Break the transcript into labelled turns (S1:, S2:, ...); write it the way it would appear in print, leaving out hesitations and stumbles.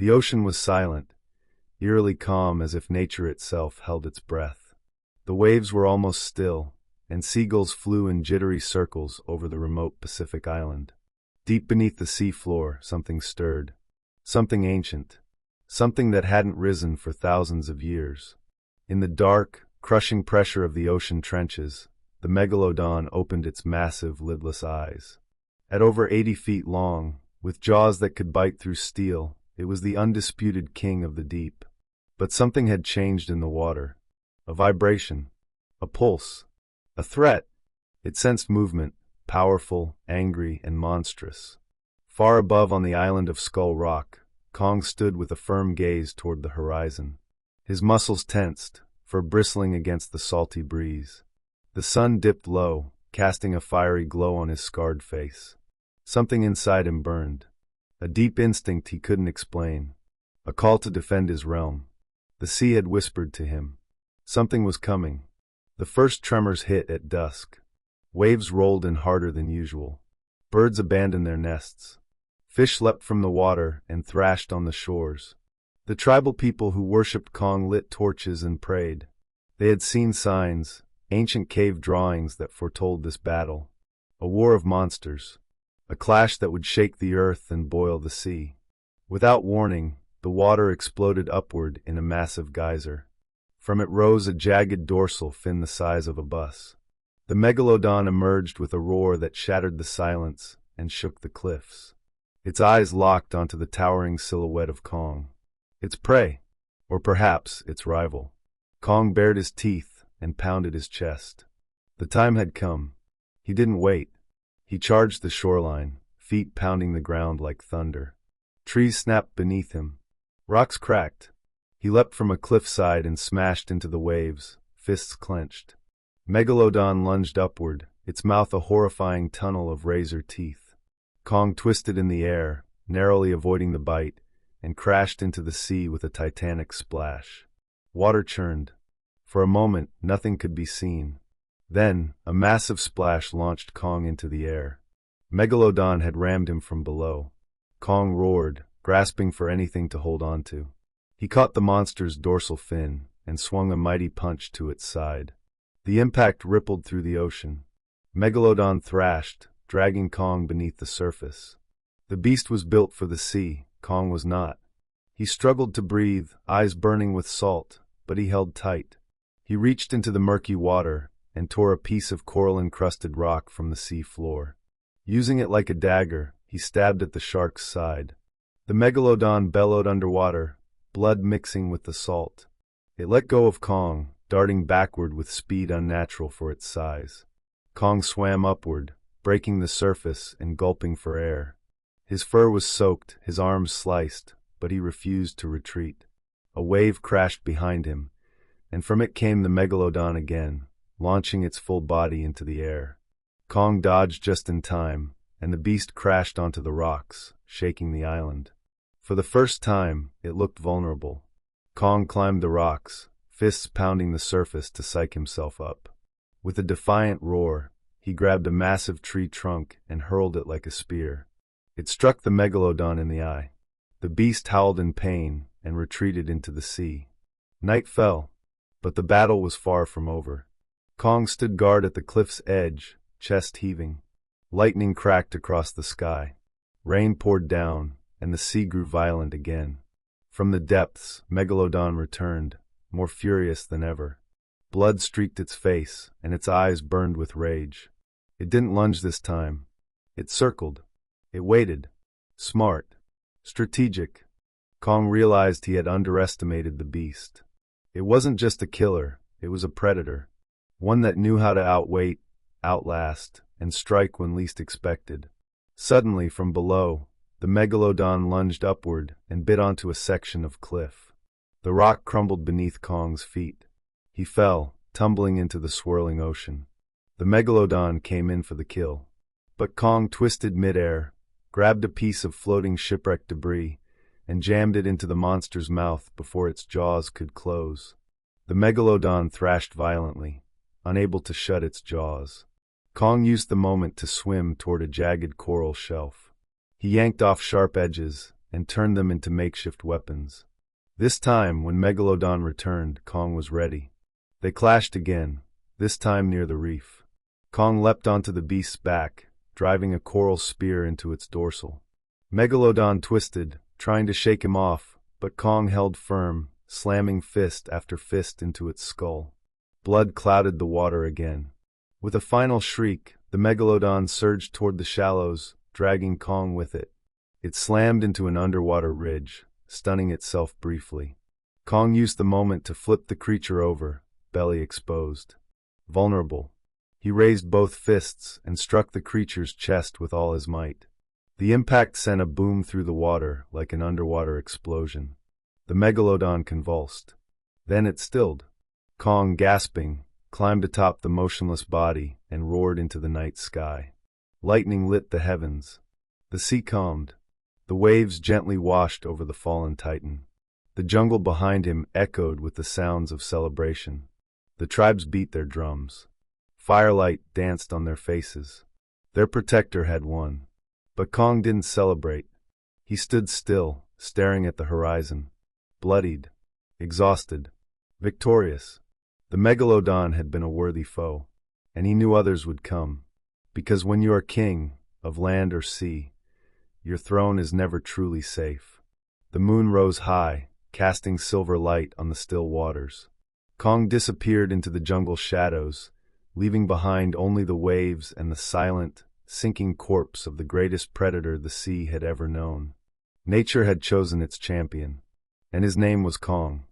S1: The ocean was silent, eerily calm as if nature itself held its breath. The waves were almost still, and seagulls flew in jittery circles over the remote Pacific island. Deep beneath the sea floor, something stirred. Something ancient. Something that hadn't risen for thousands of years. In the dark, crushing pressure of the ocean trenches, the Megalodon opened its massive, lidless eyes. At over 80 feet long, with jaws that could bite through steel, it was the undisputed king of the deep. But something had changed in the water. A vibration. A pulse. A threat. It sensed movement, powerful, angry, and monstrous. Far above on the island of Skull Rock, Kong stood with a firm gaze toward the horizon. His muscles tensed, fur bristling against the salty breeze. The sun dipped low, casting a fiery glow on his scarred face. Something inside him burned. A deep instinct he couldn't explain. A call to defend his realm. The sea had whispered to him. Something was coming. The first tremors hit at dusk. Waves rolled in harder than usual. Birds abandoned their nests. Fish leapt from the water and thrashed on the shores. The tribal people who worshipped Kong lit torches and prayed. They had seen signs, ancient cave drawings that foretold this battle. A war of monsters. A clash that would shake the earth and boil the sea. Without warning, the water exploded upward in a massive geyser. From it rose a jagged dorsal fin the size of a bus. The Megalodon emerged with a roar that shattered the silence and shook the cliffs. Its eyes locked onto the towering silhouette of Kong. Its prey, or perhaps its rival. Kong bared his teeth and pounded his chest. The time had come. He didn't wait. He charged the shoreline, feet pounding the ground like thunder. Trees snapped beneath him. Rocks cracked. He leapt from a cliffside and smashed into the waves, fists clenched. Megalodon lunged upward, its mouth a horrifying tunnel of razor teeth. Kong twisted in the air, narrowly avoiding the bite, and crashed into the sea with a titanic splash. Water churned. For a moment, nothing could be seen. Then, a massive splash launched Kong into the air. Megalodon had rammed him from below. Kong roared, grasping for anything to hold on to. He caught the monster's dorsal fin and swung a mighty punch to its side. The impact rippled through the ocean. Megalodon thrashed, dragging Kong beneath the surface. The beast was built for the sea, Kong was not. He struggled to breathe, eyes burning with salt, but he held tight. He reached into the murky water and tore a piece of coral-encrusted rock from the sea floor. Using it like a dagger, he stabbed at the shark's side. The Megalodon bellowed underwater, blood mixing with the salt. It let go of Kong, darting backward with speed unnatural for its size. Kong swam upward, breaking the surface and gulping for air. His fur was soaked, his arms sliced, but he refused to retreat. A wave crashed behind him, and from it came the Megalodon again, launching its full body into the air. Kong dodged just in time, and the beast crashed onto the rocks, shaking the island. For the first time, it looked vulnerable. Kong climbed the rocks, fists pounding the surface to psych himself up. With a defiant roar, he grabbed a massive tree trunk and hurled it like a spear. It struck the Megalodon in the eye. The beast howled in pain and retreated into the sea. Night fell, but the battle was far from over. Kong stood guard at the cliff's edge, chest heaving. Lightning cracked across the sky. Rain poured down, and the sea grew violent again. From the depths, Megalodon returned, more furious than ever. Blood streaked its face, and its eyes burned with rage. It didn't lunge this time. It circled. It waited. Smart. Strategic. Kong realized he had underestimated the beast. It wasn't just a killer, it was a predator. One that knew how to outwait, outlast, and strike when least expected. Suddenly, from below, the Megalodon lunged upward and bit onto a section of cliff. The rock crumbled beneath Kong's feet. He fell, tumbling into the swirling ocean. The Megalodon came in for the kill. But Kong twisted midair, grabbed a piece of floating shipwreck debris, and jammed it into the monster's mouth before its jaws could close. The Megalodon thrashed violently, unable to shut its jaws. Kong used the moment to swim toward a jagged coral shelf. He yanked off sharp edges, and turned them into makeshift weapons. This time, when Megalodon returned, Kong was ready. They clashed again, this time near the reef. Kong leapt onto the beast's back, driving a coral spear into its dorsal. Megalodon twisted, trying to shake him off, but Kong held firm, slamming fist after fist into its skull. Blood clouded the water again. With a final shriek, the Megalodon surged toward the shallows, dragging Kong with it. It slammed into an underwater ridge, stunning itself briefly. Kong used the moment to flip the creature over, belly exposed. Vulnerable, he raised both fists and struck the creature's chest with all his might. The impact sent a boom through the water like an underwater explosion. The Megalodon convulsed. Then it stilled. Kong, gasping, climbed atop the motionless body and roared into the night sky. Lightning lit the heavens. The sea calmed. The waves gently washed over the fallen titan. The jungle behind him echoed with the sounds of celebration. The tribes beat their drums. Firelight danced on their faces. Their protector had won. But Kong didn't celebrate. He stood still, staring at the horizon. Bloodied. Exhausted. Victorious. The Megalodon had been a worthy foe. And he knew others would come. Because when you are king, of land or sea, your throne is never truly safe. The moon rose high, casting silver light on the still waters. Kong disappeared into the jungle shadows, leaving behind only the waves and the silent, sinking corpse of the greatest predator the sea had ever known. Nature had chosen its champion, and his name was Kong.